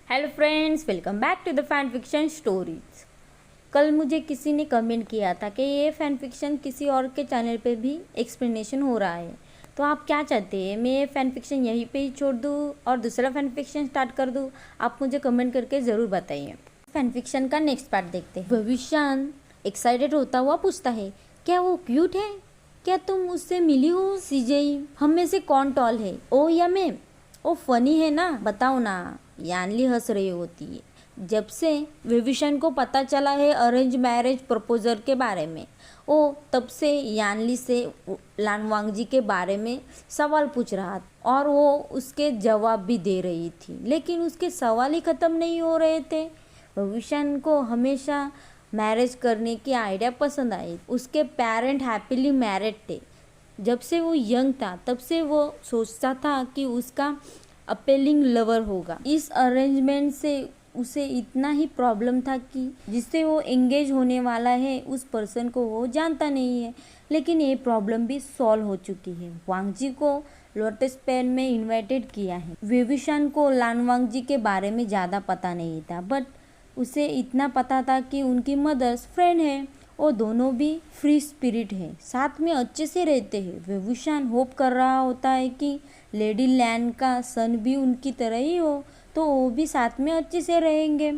Hello friends, welcome back to the fan fiction stories. कल मुझे किसी ने कमेंट किया था कि ये फैन फिक्शन किसी और के चैनल पे भी एक्सप्लेनेशन हो रहा है, तो आप क्या चाहते हैं, मैं ये फैन फिक्शन यहीं पे ही छोड़ दूँ और दूसरा फैन फिक्शन स्टार्ट कर दूँ? आप मुझे कमेंट करके ज़रूर बताइए। फैन फिक्शन का नेक्स्ट पार्ट देखते हैं। भविष्यान एक्साइटेड होता हुआ पूछता है, क्या वो क्यूट है? क्या तुम उससे मिली हो? सीजेई, हम में से कौन टॉल है, ओ या मैं? ओ फनी है ना, बताओ ना। यानली हंस रही होती है। जब से विभीषण को पता चला है अरेंज मैरिज प्रपोजल के बारे में, वो तब से यानली से लानवांगजी के बारे में सवाल पूछ रहा था और वो उसके जवाब भी दे रही थी, लेकिन उसके सवाल ही ख़त्म नहीं हो रहे थे। विभीषण को हमेशा मैरिज करने की आइडिया पसंद आई। उसके पेरेंट हैप्पीली मैरिड थे। जब से वो यंग था तब से वो सोचता था कि उसका अपीलिंग लवर होगा। इस अरेंजमेंट से उसे इतना ही प्रॉब्लम था कि जिससे वो एंगेज होने वाला है उस पर्सन को वो जानता नहीं है, लेकिन ये प्रॉब्लम भी सॉल्व हो चुकी है। वांगजी को लोटस पेन में इनवाइटेड किया है। विभीषण को लानवांगजी के बारे में ज़्यादा पता नहीं था, बट उसे इतना पता था कि उनकी मदर्स फ्रेंड है और दोनों भी फ्री स्पिरिट है, साथ में अच्छे से रहते हैं। विभूषण होप कर रहा होता है कि लेडी लैन का सन भी उनकी तरह ही हो, तो वो भी साथ में अच्छे से रहेंगे।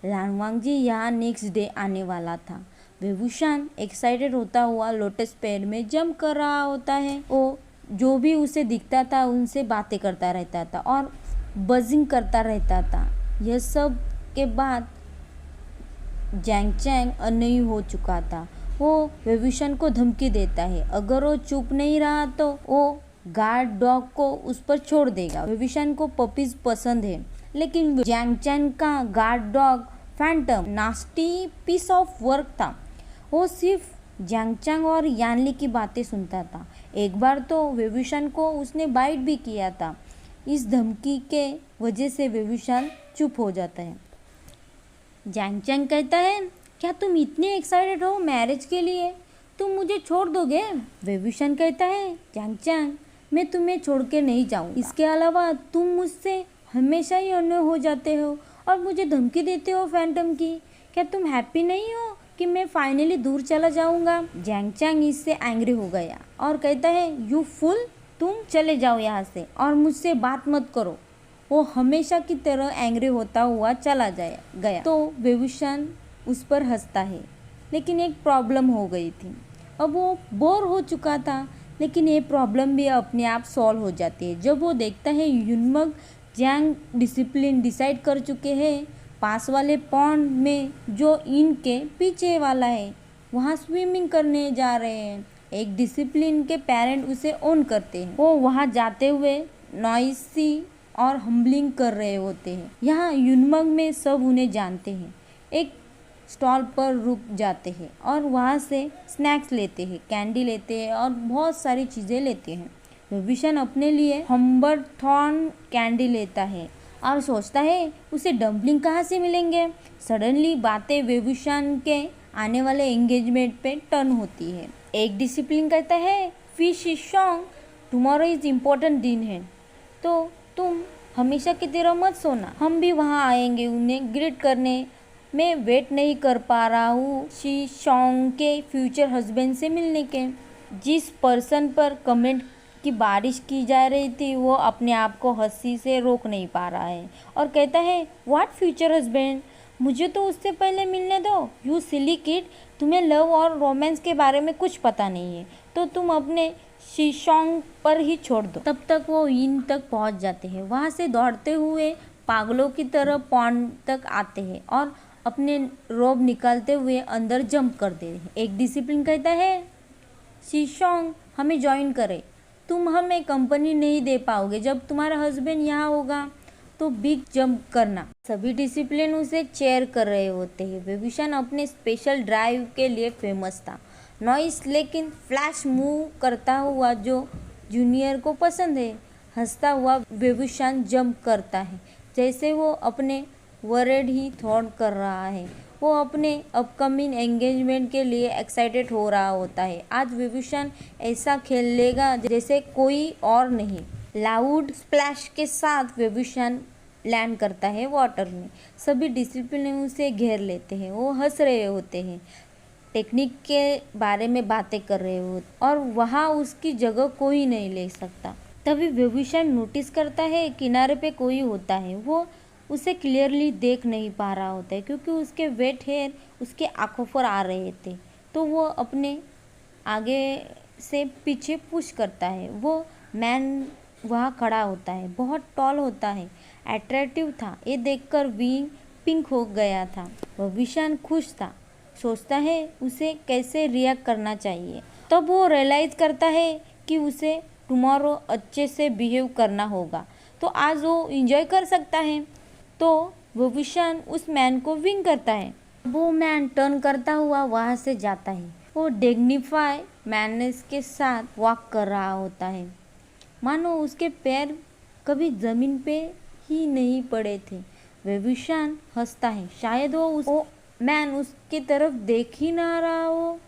लानवांगजी यहाँ नेक्स्ट डे आने वाला था। विभूषण एक्साइटेड होता हुआ लोटस पेड़ में जंप कर रहा होता है। वो जो भी उसे दिखता था उनसे बातें करता रहता था और बजिंग करता रहता था। यह सब के बाद जैंग चैंग नहीं हो चुका था। वो विभीषण को धमकी देता है, अगर वो चुप नहीं रहा तो वो गार्ड डॉग को उस पर छोड़ देगा। विभीषण को पपीज पसंद है, लेकिन जैंग चैंग का guard dog Phantom nasty piece of work था। वो सिर्फ जैंग चैंग और यानली की बातें सुनता था। एक बार तो विभीषण को उसने बाइट भी किया था। इस धमकी के वजह से विभीषण चुप हो जाता है। जैंग चैंग कहता है, क्या तुम इतने एक्साइटेड हो मैरिज के लिए? तुम मुझे छोड़ दोगे? विभीषण कहता है, जैंग चैंग, मैं तुम्हें छोड़ के नहीं जाऊँगा। इसके अलावा तुम मुझसे हमेशा ही अन्य हो जाते हो और मुझे धमकी देते हो फैंटम की। क्या तुम हैप्पी नहीं हो कि मैं फाइनली दूर चला जाऊँगा? जैंग चैंग इससे एंग्री हो गया और कहता है, यू फुल, तुम चले जाओ यहाँ से और मुझसे बात मत करो। वो हमेशा की तरह एंग्री होता हुआ चला गया। तो विभूषण उस पर हंसता है, लेकिन एक प्रॉब्लम हो गई थी। अब वो बोर हो चुका था, लेकिन ये प्रॉब्लम भी अपने आप सॉल्व हो जाती है जब वो देखता है युनमग जैंग डिसिप्लिन डिसाइड कर चुके हैं। पास वाले पॉन्ड में जो इनके पीछे वाला है, वहाँ स्विमिंग करने जा रहे हैं। एक डिसिप्लिन के पेरेंट उसे ओन करते हैं। वो वहाँ जाते हुए नॉइसी और हम्बलिंग कर रहे होते हैं। यहाँ युनमग में सब उन्हें जानते हैं। एक स्टॉल पर रुक जाते हैं और वहाँ से स्नैक्स लेते हैं, कैंडी लेते हैं और बहुत सारी चीज़ें लेते हैं। विभीषण अपने लिए हम्बर थॉर्न कैंडी लेता है और सोचता है उसे डम्पलिंग कहाँ से मिलेंगे। सडनली बातें विभीषण के आने वाले एंगेजमेंट पे टर्न होती है। एक डिसिप्लिन कहता है, fish song, tomorrow is important दिन है, तो तुम हमेशा की तरह मत सोना, हम भी वहाँ आएंगे उन्हें ग्रीट करने। मैं वेट नहीं कर पा रहा हूँ शी शॉन्ग के फ्यूचर हस्बैंड से मिलने के। जिस पर्सन पर कमेंट की बारिश की जा रही थी वो अपने आप को हंसी से रोक नहीं पा रहा है और कहता है, व्हाट फ्यूचर हस्बैंड, मुझे तो उससे पहले मिलने दो। यू सिली किड, तुम्हें लव और रोमांस के बारे में कुछ पता नहीं है, तो तुम अपने शीशोंग पर ही छोड़ दो। तब तक वो इन तक पहुंच जाते हैं। वहां से दौड़ते हुए पागलों की तरह पॉन्ड तक आते हैं और अपने रोब निकालते हुए अंदर जंप करते हैं। एक डिसिप्लिन कहता है, शीशोंग, हमें ज्वाइन करे, तुम हमें कंपनी नहीं दे पाओगे, जब तुम्हारा हस्बैंड यहाँ होगा तो बिग जंप करना। सभी डिसिप्लिन उसे चेयर कर रहे होते हैं। विभीषण अपने स्पेशल ड्राइव के लिए फेमस था। नॉइस लेकिन फ्लैश मूव करता हुआ जो जूनियर को पसंद है। हंसता हुआ विभूषण जंप करता है जैसे वो अपने वर्ड ही थॉट कर रहा है। वो अपने अपकमिंग एंगेजमेंट के लिए एक्साइटेड हो रहा होता है। आज विभूषण ऐसा खेलेगा जैसे कोई और नहीं। लाउड स्प्लैश के साथ विभूषण लैंड करता है वाटर में। सभी डिसिप्लिन उसे घेर लेते हैं, वो हंस रहे होते हैं, टेक्निक के बारे में बातें कर रहे होते और वहाँ उसकी जगह कोई नहीं ले सकता। तभी विभूषण नोटिस करता है किनारे पे कोई होता है। वो उसे क्लियरली देख नहीं पा रहा होता है क्योंकि उसके वेट हेयर उसके आंखों पर आ रहे थे। तो वो अपने आगे से पीछे पुश करता है। वो मैन वहाँ खड़ा होता है, बहुत टॉल होता है, अट्रैक्टिव था। ये देखकर विंग पिंक हो गया था। विभूषण खुश था, सोचता है उसे कैसे रिएक्ट करना चाहिए। तब वो रियलाइज़ करता है कि उसे टुमारो अच्छे से बिहेव करना होगा, तो आज वो इंजॉय कर सकता है। तो विभूषण उस मैन को विंग करता है। वो मैन टर्न करता हुआ वहाँ से जाता है। वो डिग्निफाई मैनर्स के साथ वॉक कर रहा होता है, मानो उसके पैर कभी ज़मीन पे ही नहीं पड़े थे। विभूषण हंसता है, शायद वो मैन उसके तरफ देख ही ना रहा हो।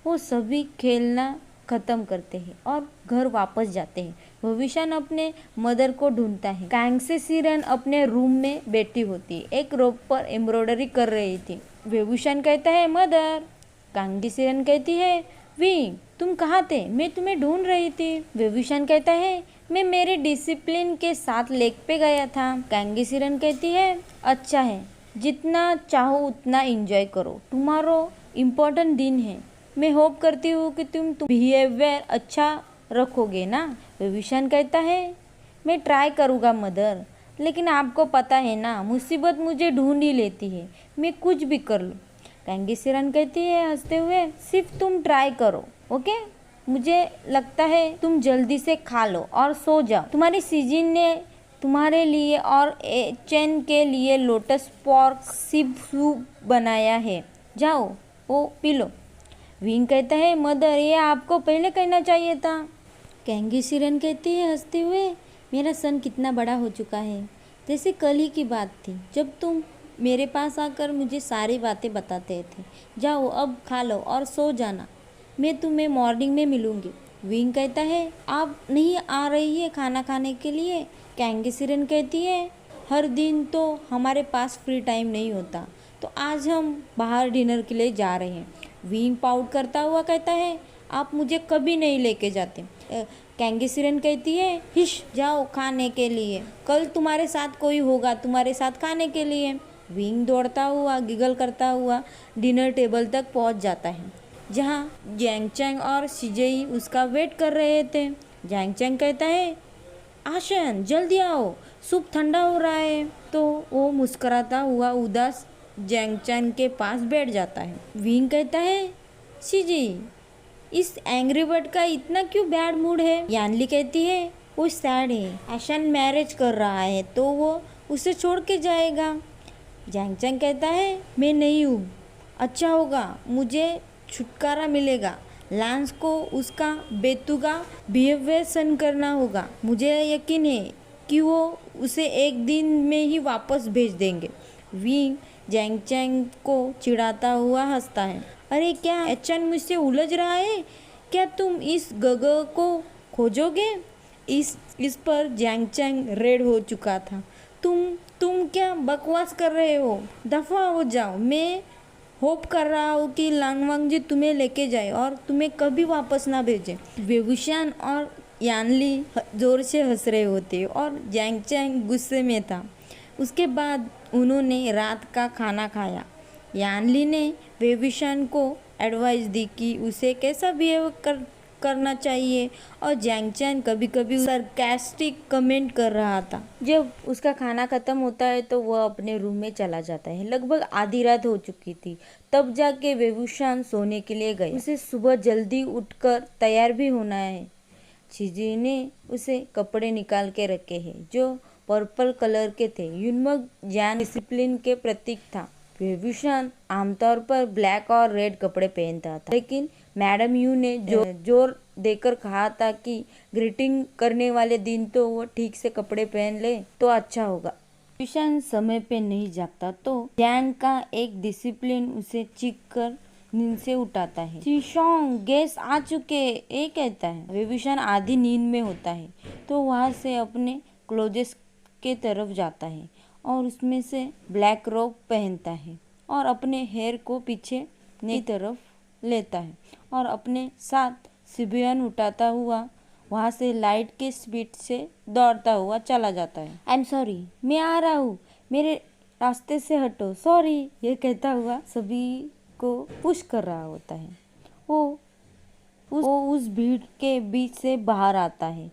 वो सभी खेलना ख़त्म करते हैं और घर वापस जाते हैं। विभूषण अपने मदर को ढूंढता है। कांग्से सिरन अपने रूम में बैठी होती है, एक रोप पर एम्ब्रॉयडरी कर रही थी। विभूषण कहता है मदर। कांग्से सिरन कहती है विंग तुम कहाँ थे, मैं तुम्हें ढूंढ रही थी। विभूषण कहता है मैं मेरे डिसिप्लिन के साथ लेक पे गया था। कांग्से सिरन कहती है अच्छा है, जितना चाहो उतना एंजॉय करो, टुमारो इम्पोर्टेंट दिन है। मैं होप करती हूँ कि तुम बिहेवियर अच्छा रखोगे ना। विभूषण कहता है मैं ट्राई करूँगा मदर, लेकिन आपको पता है ना मुसीबत मुझे ढूंढ ही लेती है, मैं कुछ भी कर लूँ। कांग्से सिरन कहती है हंसते हुए सिर्फ तुम ट्राई करो, ओके। मुझे लगता है तुम जल्दी से खा लो और सो जाओ। तुम्हारी सीजन ने तुम्हारे लिए और चैन के लिए लोटस पॉर्क सूप बनाया है, जाओ वो पी लो। विंग कहता है मदर ये आपको पहले कहना चाहिए था। कांग्से सिरन कहती है हंसते हुए मेरा सन कितना बड़ा हो चुका है, जैसे कल ही की बात थी जब तुम मेरे पास आकर मुझे सारी बातें बताते थे। जाओ अब खा लो और सो जाना, मैं तुम्हें मॉर्निंग में मिलूंगी। विंग कहता है आप नहीं आ रही है खाना खाने के लिए। कांग्से सिरन कहती है हर दिन तो हमारे पास फ्री टाइम नहीं होता, तो आज हम बाहर डिनर के लिए जा रहे हैं। विंग पाउट करता हुआ कहता है आप मुझे कभी नहीं लेके जाते। कांग्से सिरन कहती है हिश जाओ खाने के लिए, कल तुम्हारे साथ कोई होगा तुम्हारे साथ खाने के लिए। विंग दौड़ता हुआ गिगल करता हुआ डिनर टेबल तक पहुंच जाता है, जहां जैंग चैंग और शिजेई उसका वेट कर रहे थे। जैंग चैंग कहता है आशन जल्दी आओ, सूप ठंडा हो रहा है। तो वो मुस्कुराता हुआ उदास जैंग चैंग के पास बैठ जाता है। विंग कहता है शिजी इस एंग्री बर्ड का इतना क्यों बैड मूड है। यानली कहती है वो सैड है, आशन मैरिज कर रहा है तो वो उसे छोड़ के जाएगा। जैंग चैंग कहता है मैं नहीं हूँ, अच्छा होगा मुझे छुटकारा मिलेगा। लांस को उसका बेतुका बिहेवियर सहन करना होगा, मुझे यकीन है कि वो उसे एक दिन में ही वापस भेज देंगे। विंग जैंग चैंग को चिढ़ाता हुआ हंसता है, अरे क्या एचन मुझसे उलझ रहा है, क्या तुम इस गग को खोजोगे। इस पर जैंग चैंग रेड हो चुका था। तुम क्या बकवास कर रहे हो, दफा हो जाओ। मैं होप कर रहा हूँ कि लांगवांग जी तुम्हें लेके जाए और तुम्हें कभी वापस ना भेजे। विभूषण और यानली जोर से हंस रहे होते और जैंग चैंग गुस्से में था। उसके बाद उन्होंने रात का खाना खाया। यानली ने विभूषण को एडवाइस दी कि उसे कैसा बिहेव करना चाहिए और जैंग चैंग कभी कभी सरकास्टिक कमेंट कर रहा था। जब उसका खाना खत्म होता है तो वह अपने रूम में चला जाता है। लगभग आधी रात हो चुकी थी तब जाके विभूषण सोने के लिए गए। उसे सुबह जल्दी उठकर तैयार भी होना है। चीजी ने उसे कपड़े निकाल के रखे हैं जो पर्पल कलर के थे। युनमग जैन डिसिप्लिन के प्रतीक था। विभूषण आमतौर पर ब्लैक और रेड कपड़े पहनता था, लेकिन मैडम यू ने जोर देकर कहा था कि ग्रीटिंग करने वाले दिन तो वो ठीक से कपड़े पहन ले तो अच्छा होगा। विभूषण समय पे नहीं जागता तो जैंग का एक डिसिप्लिन उसे चीख कर नींद से उठाता है। शीशोंग गेस्ट आ चुके ये कहता है। विभूषण आधी नींद में होता है तो वहां से अपने क्लोजेस के तरफ जाता है और उसमें से ब्लैक रोब पहनता है और अपने हेयर को पीछे की तरफ लेता है और अपने साथ सिबियन उठाता हुआ वहाँ से लाइट के स्पीड से दौड़ता हुआ चला जाता है। आई एम सॉरी, मैं आ रहा हूँ, मेरे रास्ते से हटो, सॉरी, ये कहता हुआ सभी को पुश कर रहा होता है। वो उस भीड़ के बीच से बाहर आता है।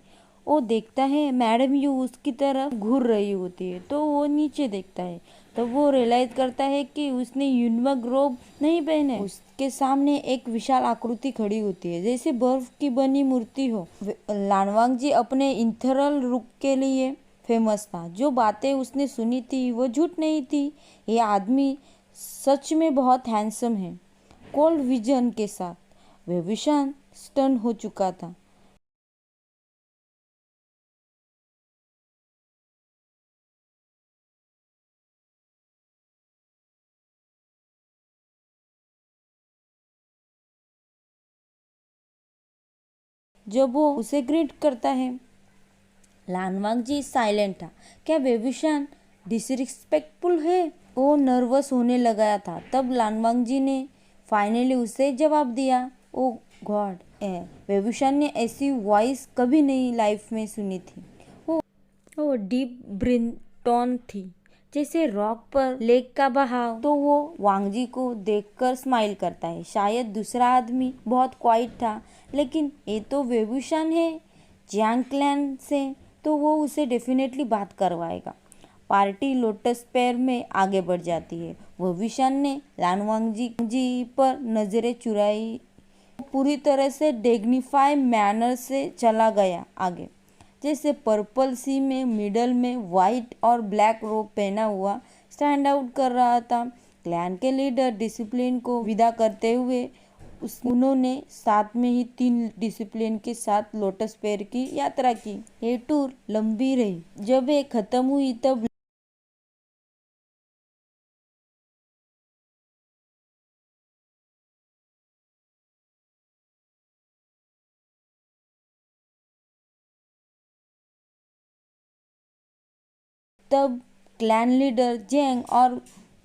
वो देखता है मैडम यू उसकी तरफ घूर रही होती है, तो वो नीचे देखता है। तो वो रियलाइज करता है कि उसने यूनिवर्क रोब नहीं पहने। उसके सामने एक विशाल आकृति खड़ी होती है, जैसे बर्फ की बनी मूर्ति हो। लानवांग जी अपने इंथरल रुख के लिए फेमस था। जो बातें उसने सुनी थी वो झूठ नहीं थी। ये आदमी सच में बहुत हैंडसम है। कोल्ड विजन के साथ वेविशान स्टन हो चुका था। जब वो उसे ग्रीट करता है, लानवांग जी साइलेंट था। क्या वेविशान डिसरिस्पेक्टफुल है? वो नर्वस होने लगा था। तब लानवांग जी ने फाइनली उसे जवाब दिया, ओ गॉड, वेविशान ने ऐसी वॉइस कभी नहीं लाइफ में सुनी थी। वो डीप ब्रिंटोन थी, जैसे रॉक पर लेक का बहाव। तो वो वांगजी को देखकर स्माइल करता है। शायद दूसरा आदमी बहुत क्वाइट था, लेकिन ये तो वेवुशान है जियांग क्लैन से, तो वो उसे डेफिनेटली बात करवाएगा। पार्टी लोटस पेयर में आगे बढ़ जाती है। वेवुशान ने लानवांग जी पर नजरें चुराई। पूरी तरह से डिग्निफाई मैनर से चला गया आगे, जैसे पर्पल सी में मिडल में वाइट और ब्लैक रोब पहना हुआ स्टैंड आउट कर रहा था। क्लैन के लीडर डिसिप्लिन को विदा करते हुए उन्होंने साथ में ही 3 डिसिप्लिन के साथ लोटस पेयर की यात्रा की। ये टूर लंबी रही। जब ये खत्म हुई तब क्लैन लीडर जेंग और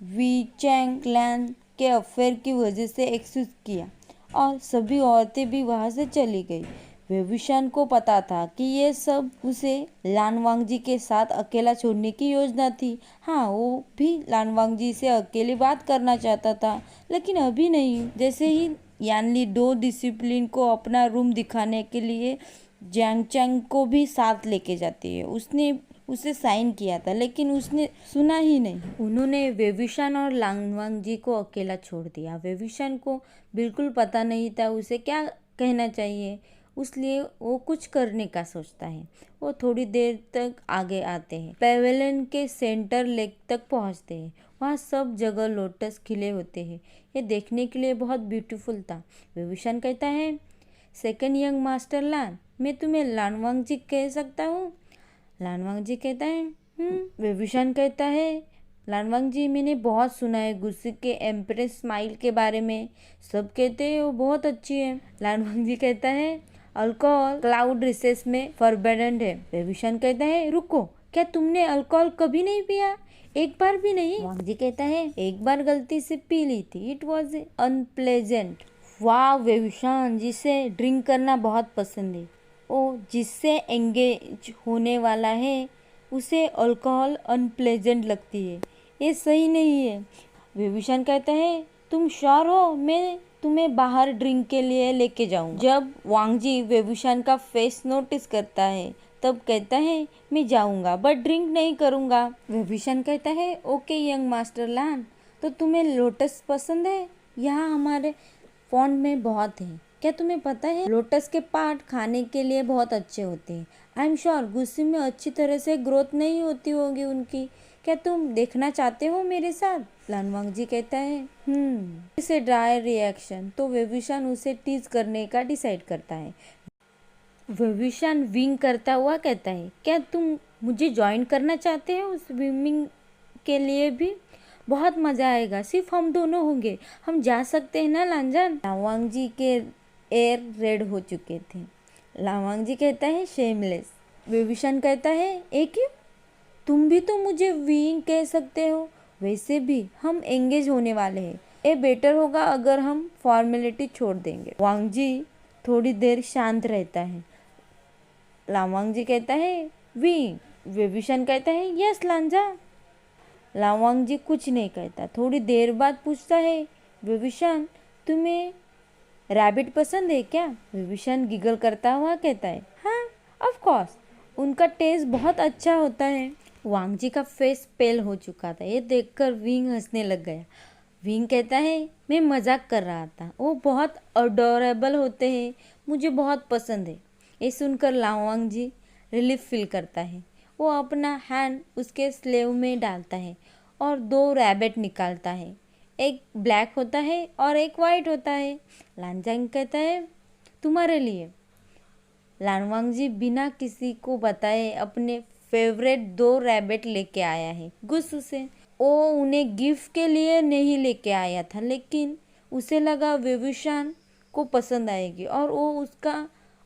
वी चैंग क्लैन के अफेयर की वजह से एक्सक्यूज किया और सभी औरतें भी वहां से चली गई। वेविशान को पता था कि ये सब उसे लानवांग जी के साथ अकेला छोड़ने की योजना थी। हाँ, वो भी लानवांग जी से अकेले बात करना चाहता था, लेकिन अभी नहीं। जैसे ही यानली 2 डिसिप्लिन को अपना रूम दिखाने के लिए जैंग चैंग को भी साथ लेके जाती है। उसने उसे साइन किया था, लेकिन उसने सुना ही नहीं। उन्होंने वेविशान और लानवांग जी को अकेला छोड़ दिया। वेविशान को बिल्कुल पता नहीं था उसे क्या कहना चाहिए, इसलिए वो कुछ करने का सोचता है। वो थोड़ी देर तक आगे आते हैं, पेवेलियन के सेंटर लेक तक पहुंचते हैं। वहाँ सब जगह लोटस खिले होते हैं। ये देखने के लिए बहुत ब्यूटीफुल था। वेविशान कहता है, सेकंड यंग मास्टर लान, मैं तुम्हें लानवांग जी कह सकता हूँ? लानवांग जी कहता है, वेविशान कहता है, लानवांग जी, मैंने बहुत सुना है गुस्से के एम्प्रेस स्माइल के बारे में। सब कहते हैं वो बहुत अच्छी है। लानवांग जी कहता है, अल्कोहल क्लाउड रिसेस में फॉरबिडन है। वेविशान कहता है, रुको, क्या तुमने अल्कोहल कभी नहीं पिया? एक बार भी नहीं? वांग जी कहता है, एक बार गलती से पी ली थी, इट वॉज अनप्लेजेंट। वाह, वेविशान जिसे ड्रिंक करना बहुत पसंद है, ओ जिससे एंगेज होने वाला है, उसे अल्कोहल अनप्लेजेंट लगती है। ये सही नहीं है। विभूषण कहता है, तुम श्योर हो? मैं तुम्हें बाहर ड्रिंक के लिए लेके जाऊंगा। जब वांगजी विभूषण का फेस नोटिस करता है, तब कहता है, मैं जाऊंगा बट ड्रिंक नहीं करूंगा। विभूषण कहता है, ओके यंग मास्टर लान, तो तुम्हें लोटस पसंद है? यहाँ हमारे फॉन्ड में बहुत है। क्या तुम्हें पता है लोटस के पार्ट खाने के लिए बहुत अच्छे होते हैं। आई एम श्योर गुस्से में अच्छी तरह से ग्रोथ नहीं होती होगी उनकी। क्या तुम देखना चाहते हो मेरे साथ? लानवांग जी कहता है, इसे ड्राई रिएक्शन। तो वेविशान उसे टीज करने का डिसाइड करता है। वेविशान विंग करता हुआ कहता है, क्या तुम मुझे ज्वाइन करना चाहते हो स्विमिंग के लिए भी? बहुत मजा आएगा, सिर्फ हम दोनों होंगे। हम जा सकते हैं ना लांजान? लावांग जी के एयर रेड हो चुके थे। लावांग जी कहता है, शेमलेस। विभीषण कहता है, एक क्यों? तुम भी तो मुझे वीइंग कह सकते हो, वैसे भी हम एंगेज होने वाले हैं। ये बेटर होगा अगर हम फॉर्मेलिटी छोड़ देंगे। वांग जी थोड़ी देर शांत रहता है। लावांग जी कहता है वीइंग। विभीषण कहता है यस लांजा। लावांग जी कुछ नहीं कहता। थोड़ी देर बाद पूछता है विभीषण तुम्हें रैबिट पसंद है क्या? विभीषण गिगल करता हुआ कहता है हाँ ऑफ कोर्स, उनका टेस्ट बहुत अच्छा होता है। वांग जी का फेस पेल हो चुका था। ये देखकर विंग हंसने लग गया। विंग कहता है मैं मजाक कर रहा था, वो बहुत अडोरेबल होते हैं, मुझे बहुत पसंद है। ये सुनकर लावांग जी रिलीफ फील करता है। वो अपना हैंड उसके स्लेव में डालता है और 2 रैबिट निकालता है। एक ब्लैक होता है और एक वाइट होता है। लांजांग कहता है तुम्हारे लिए। लानवांग जी बिना किसी को बताए अपने फेवरेट 2 रैबिट लेके आया है गुस्सू से। वो उन्हें गिफ्ट के लिए नहीं लेके आया था, लेकिन उसे लगा विभीषण को पसंद आएगी और वो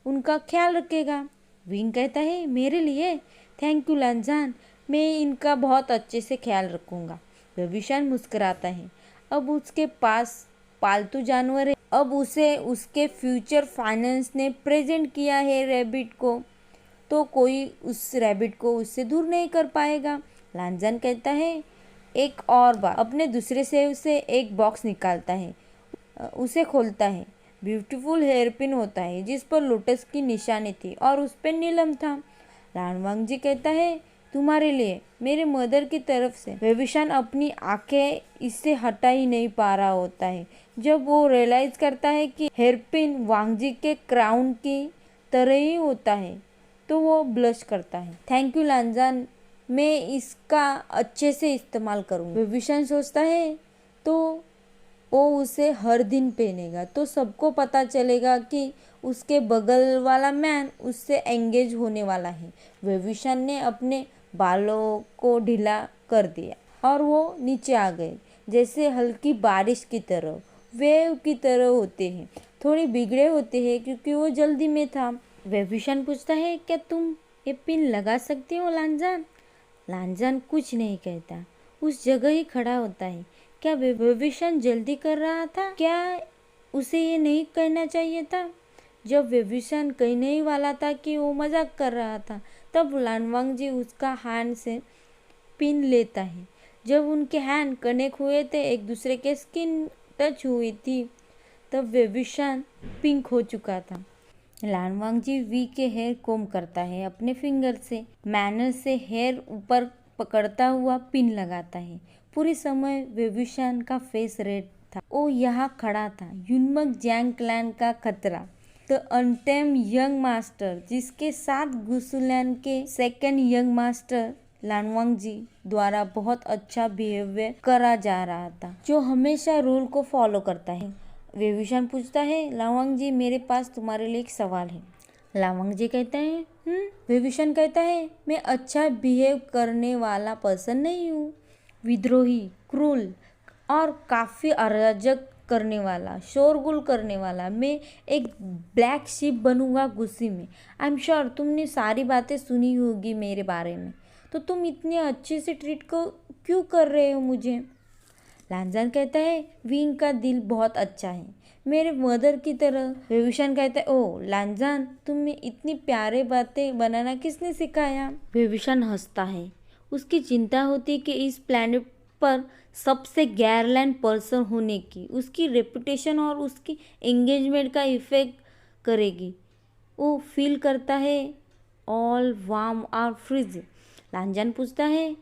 उनका ख्याल रखेगा। विंग कहता है मेरे लिए? थैंक यू लांजान, मैं इनका बहुत अच्छे से ख्याल रखूँगा। विभीषण मुस्कुराता है। अब उसके पास पालतू जानवर है। अब उसे उसके फ्यूचर फाइनेंस ने प्रेजेंट किया है रैबिट को, तो कोई उस रैबिट को उससे दूर नहीं कर पाएगा। लांजान कहता है एक और बार। अपने दूसरे सेव से एक बॉक्स निकालता है, उसे खोलता है। ब्यूटीफुल हेयरपिन होता है जिस पर लोटस की निशानी थी और उस पर नीलम था। लानवांग जी कहता है तुम्हारे लिए, मेरे मदर की तरफ से। विभीषण अपनी आंखें इससे हटा ही नहीं पा रहा होता है। जब वो रियलाइज करता है कि हेयरपिन वांग जी के क्राउन की तरह ही होता है तो वो ब्लश करता है। थैंक यू लांजान, मैं इसका अच्छे से इस्तेमाल करूँगा। विभीषण सोचता है तो वो उसे हर दिन पहनेगा तो सबको पता चलेगा कि उसके बगल वाला मैन उससे एंगेज होने वाला है। विभीषण ने अपने बालों को ढीला कर दिया और वो नीचे आ गए, जैसे हल्की बारिश की तरह, वेव की तरह होते हैं। थोड़ी बिगड़े होते हैं क्योंकि वो जल्दी में था। विभीषण पूछता है क्या तुम ये पिन लगा सकते हो लांजान? लांजान कुछ नहीं कहता, उस जगह ही खड़ा होता है। क्या विभीषण जल्दी कर रहा था? क्या उसे ये नहीं कहना चाहिए था? जब विभीषण कहने ही वाला था कि वो मजाक कर रहा था, तब लानवांग जी उसका हैंड से पिन लेता है। जब उनके हैंड कनेक्ट हुए थे, एक दूसरे के स्किन टच हुई थी, तब विभीषण पिंक हो चुका था। लानवांग जी वी के हेयर कोम करता है अपने फिंगर से। मैनर से हेयर ऊपर पकड़ता हुआ पिन लगाता है। पूरे समय विभीषण का फेस रेड था। वो यहाँ खड़ा था, युनमक जैंग क्लैन का खतरा, द अनटेम यंग मास्टर, जिसके साथ गुसुलैन के सेकंड यंग मास्टर लानवांग जी द्वारा बहुत अच्छा बिहेवियर करा जा रहा था, जो हमेशा रूल को फॉलो करता है। विभीषण पूछता है लावांग जी मेरे पास तुम्हारे लिए एक सवाल है। लावांग जी कहते हैं विभीषण कहता है मैं अच्छा बिहेव करने वाला पर्सन नहीं हूँ। विद्रोही, क्रूल और काफ़ी अराजक करने वाला, शोरगुल करने वाला मैं एक ब्लैक शिप बनूंगा गुस्से में। आई एम श्योर तुमने सारी बातें सुनी होगी मेरे बारे में, तो तुम इतने अच्छे से ट्रीट को क्यों कर रहे हो मुझे? लांजान कहता है विंग का दिल बहुत अच्छा है, मेरे मदर की तरह। विभीषण कहता है ओ लांजान, तुम्हें इतनी प्यारे बातें बनाना किसने सिखाया? विभीषण हंसता है। उसकी चिंता होती कि इस प्लैनेट पर सबसे गैरलैंड पर्सन होने की उसकी रेपुटेशन और उसकी एंगेजमेंट का इफेक्ट करेगी। वो फील करता है ऑल वार्म और फ्रिज। लांजान पूछता है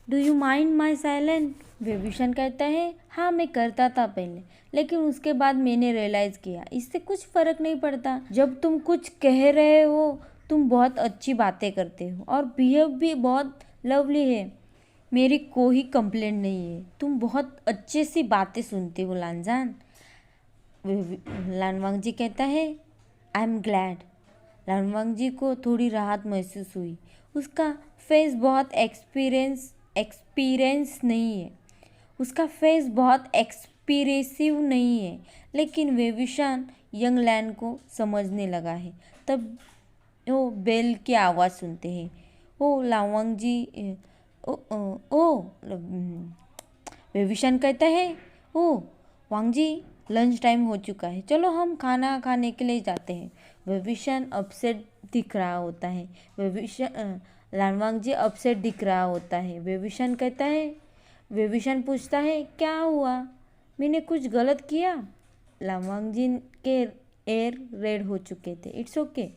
do you mind my silent? Vibhishan कहता है हाँ मैं करता था पहले, लेकिन उसके बाद मैंने रियलाइज़ किया इससे कुछ फ़र्क नहीं पड़ता। जब तुम कुछ कह रहे हो तुम बहुत अच्छी बातें करते हो और बिहेव भी बहुत लवली है, मेरी कोई कंप्लेंट नहीं है। तुम बहुत अच्छे सी बातें सुनते हो लांजान। लानवांग जी कहता है आई एम ग्लैड। लानवांग जी को थोड़ी राहत महसूस हुई। उसका फेस बहुत एक्सपीरियंस नहीं है, उसका फेस बहुत एक्सप्रेसिव नहीं है, लेकिन विभीषण यंग लैंड को समझने लगा है। तब वो बेल की आवाज़ सुनते हैं। ओ लावंग जी ओ ओ, ओ विभीषण कहता है, ओ वांग जी लंच टाइम हो चुका है, चलो हम खाना खाने के लिए जाते हैं। विभीषण अपसेट दिख रहा होता है। लानवांग जी अपसेट दिख रहा होता है। विभीषण पूछता है, क्या हुआ, मैंने कुछ गलत किया? लानवांग जी के एयर रेड हो चुके थे। इट्स ओके,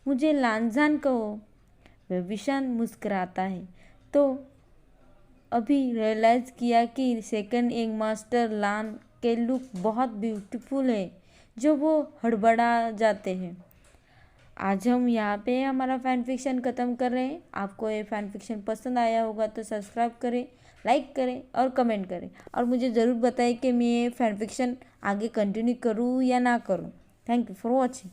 मुझे लानजान कहो। विभीषण मुस्कुराता है। तो अभी रियलाइज़ किया कि सेकंड यंग मास्टर लान के लुक बहुत ब्यूटीफुल है, जो वो हड़बड़ा जाते हैं। आज हम यहाँ पे हमारा फ़ैन फिक्शन ख़त्म कर रहे हैं। आपको ये फ़ैन फिक्शन पसंद आया होगा तो सब्सक्राइब करें, लाइक करें और कमेंट करें, और मुझे ज़रूर बताएं कि मैं ये फ़ैन फिक्शन आगे कंटिन्यू करूँ या ना करूँ। Thank you for watching.